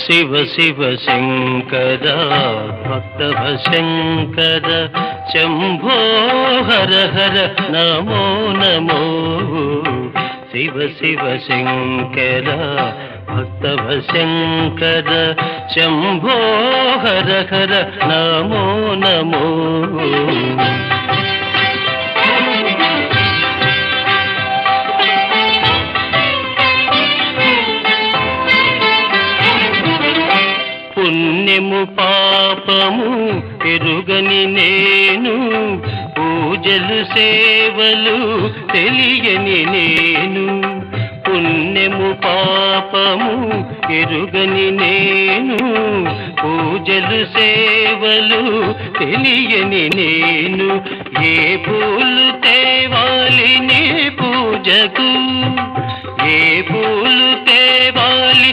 శివ శివ శంకర భక్తవ శంకర శంభో హర హర నమో నమో శివ శివ శంకర భక్తవ శంకర శంభో హర హర నమో నమో పుణ్యము పాపము ఎరుగని నేను పూజలు సేవలు తెలియని నేను పుణ్యము పాపము ఎరుగని నేను పూజలు సేవలు తెలియని నేను ఏ పూలు తేవాలి నీ పూజకు ఏ పూలు తేవాలి